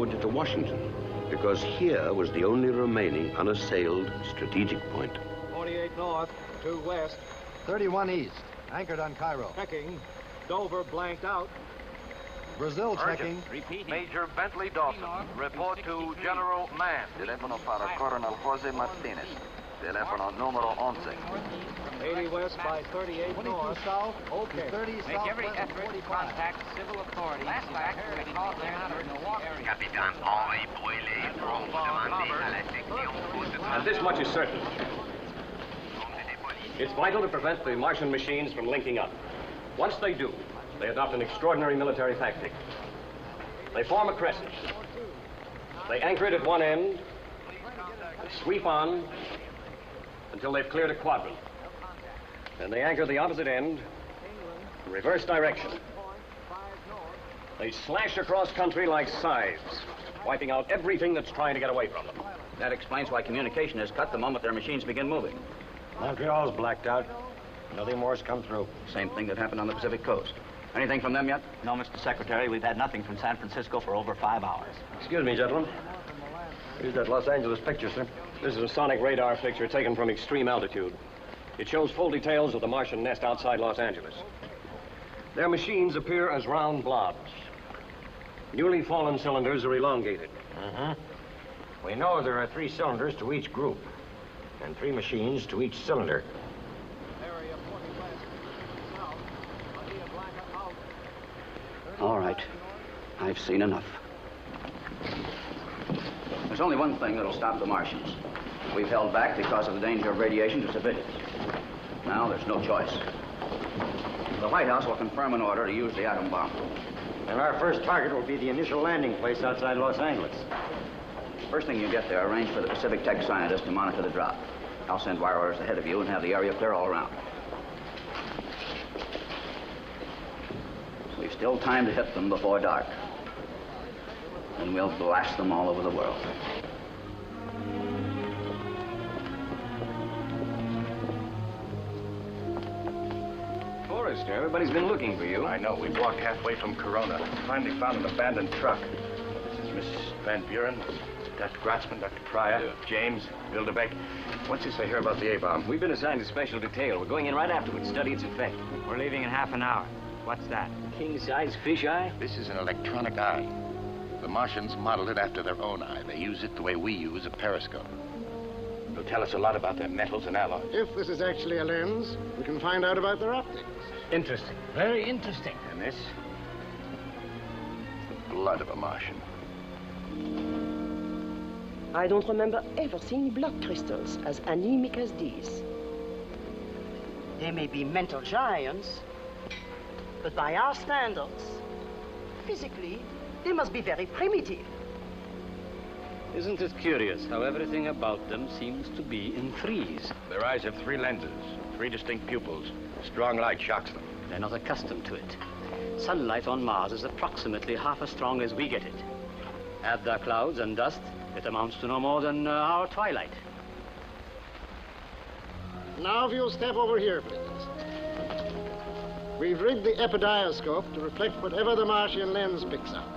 forwarded to Washington, because here was the only remaining unassailed strategic point. 48 north, 2 west. 31 east, anchored on Cairo. Checking. Dover blanked out. Brazil checking. Repeating. Major Bentley Dawson, report to General Mann. Telefono para Coronel Jose Martinez. Telefono numero 11. 80 west by 38 north. south. Okay. 30 Make south. every effort to contact civil authorities. Last I heard, they called them out of Milwaukee. Capitaine Henri Brûlé, vous demandez à la section. And this much is certain. It's vital to prevent the Martian machines from linking up. Once they do, they adopt an extraordinary military tactic. They form a crescent. They anchor it at one end, they sweep on until they've cleared a quadrant. Then they anchor the opposite end, in reverse direction. They slash across country like scythes, wiping out everything that's trying to get away from them. That explains why communication is cut the moment their machines begin moving. Montreal's blacked out. Nothing more's come through. Same thing that happened on the Pacific coast. Anything from them yet? No, Mr. Secretary, we've had nothing from San Francisco for over 5 hours. Excuse me, gentlemen. Here's that Los Angeles picture, sir. This is a sonic radar picture taken from extreme altitude. It shows full details of the Martian nest outside Los Angeles. Their machines appear as round blobs. Newly fallen cylinders are elongated. We know there are 3 cylinders to each group, and 3 machines to each cylinder. Area 40 west. South. Bahia Blanca out. All right. I've seen enough. There's only one thing that'll stop the Martians. We've held back because of the danger of radiation to civilians. Now there's no choice. The White House will confirm an order to use the atom bomb. And our first target will be the initial landing place outside Los Angeles. First thing you get there, arrange for the Pacific Tech scientists to monitor the drop. I'll send wire orders ahead of you and have the area clear all around. We've still time to hit them before dark. And we'll blast them all over the world. Forrester, everybody's been looking for you. I know. We've walked halfway from Corona. Finally found an abandoned truck. This is Miss Van Buren, Dr. Gratzman, Dr. Pryor, James, Bilderbeck. What's this I hear about the A-bomb? We've been assigned to special detail. We're going in right afterwards, study its effect. We're leaving in half an hour. What's that? King-size fisheye? This is an electronic eye. The Martians modeled it after their own eye. They use it the way we use a periscope. It'll tell us a lot about their metals and alloys. If this is actually a lens, we can find out about their optics. Interesting. Very interesting. And this? The blood of a Martian. I don't remember ever seeing blood crystals as anemic as these. They may be mental giants, but by our standards, physically, they must be very primitive. Isn't it curious how everything about them seems to be in threes? Their eyes have 3 lenses, 3 distinct pupils. Strong light shocks them. They're not accustomed to it. Sunlight on Mars is approximately half as strong as we get it. Add their clouds and dust, it amounts to no more than our twilight. Now if you'll step over here, please. We've rigged the epidioscope to reflect whatever the Martian lens picks up.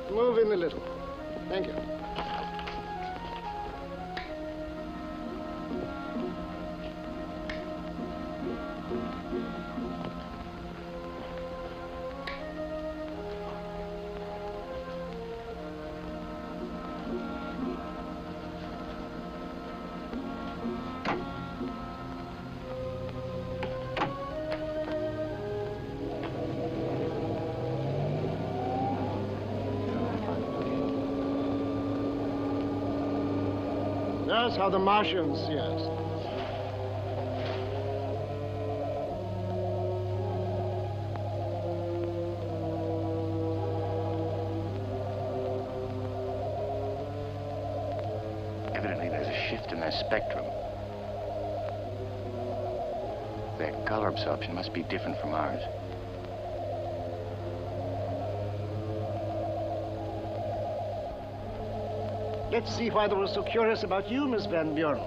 Move in a little. Thank you. That's how the Martians see us. Evidently, there's a shift in their spectrum. Their color absorption must be different from ours. Let's see why they were so curious about you, Miss Van Buren.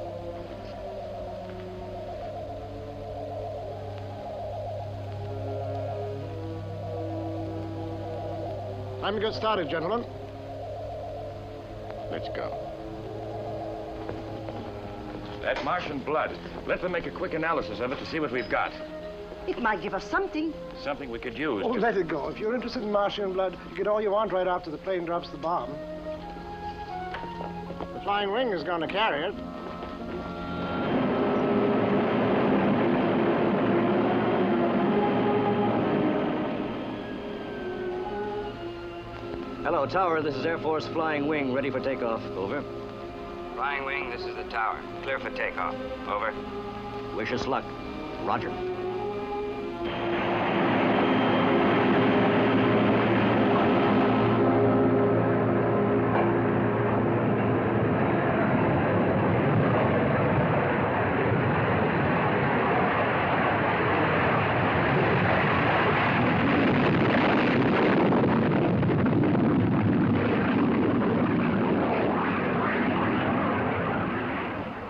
Time to get started, gentlemen. Let's go. That Martian blood. Let them make a quick analysis of it to see what we've got. It might give us something. Something we could use. Oh, to... let it go. If you're interested in Martian blood, you get all you want right after the plane drops the bomb. The flying wing is going to carry it. Hello, Tower. This is Air Force Flying Wing, ready for takeoff. Over. Flying Wing, this is the tower. Clear for takeoff. Over. Wish us luck. Roger.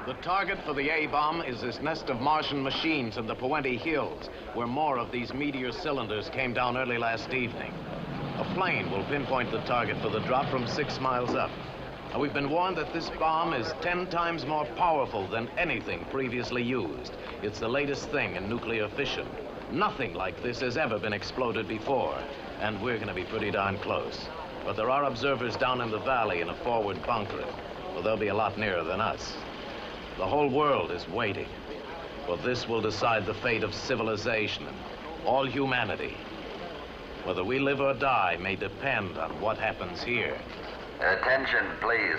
The target for the A-bomb is this nest of Martian machines in the Puente Hills, where more of these meteor cylinders came down early last evening. A plane will pinpoint the target for the drop from 6 miles up. And we've been warned that this bomb is 10 times more powerful than anything previously used. It's the latest thing in nuclear fission. Nothing like this has ever been exploded before, and we're going to be pretty darn close. But there are observers down in the valley in a forward bunker. Well, they'll be a lot nearer than us. The whole world is waiting, for this will decide the fate of civilization and all humanity. Whether we live or die may depend on what happens here. Attention, please.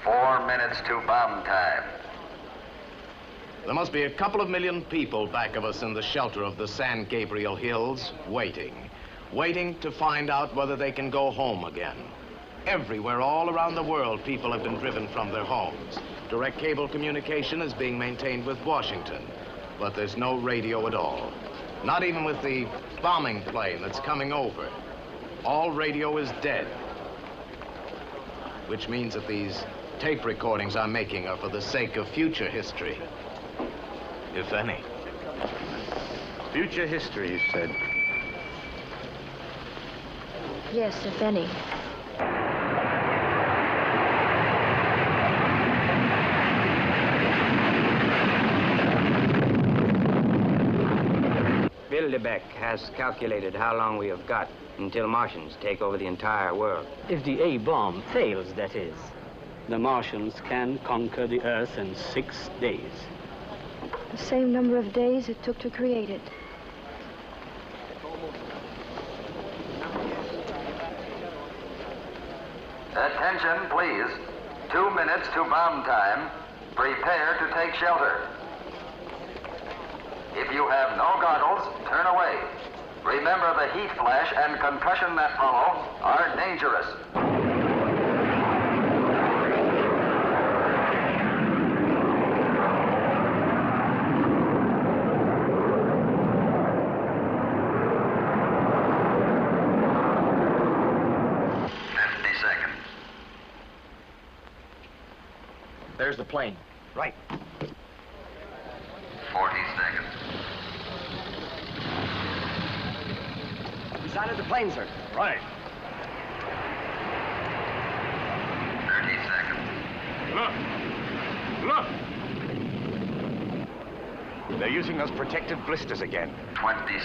4 minutes to bomb time. There must be a couple of million people back of us in the shelter of the San Gabriel Hills, waiting to find out whether they can go home again. Everywhere, all around the world, people have been driven from their homes. Direct cable communication is being maintained with Washington, but there's no radio at all. Not even with the bombing plane that's coming over. All radio is dead. Which means that these tape recordings I'm making are for the sake of future history, if any. Future history, you said. Yes, if any. Bilderbeck has calculated how long we have got until Martians take over the entire world. If the A-bomb fails, that is, the Martians can conquer the Earth in 6 days. The same number of days it took to create it. Attention, please. 2 minutes to bomb time. Prepare to take shelter. If you have no goggles, turn away. Remember, the heat flash and concussion that follow are dangerous. There's the plane. Right. 40 seconds. We sighted the plane, sir. Right. 30 seconds. Look! They're using those protective blisters again. 20 seconds.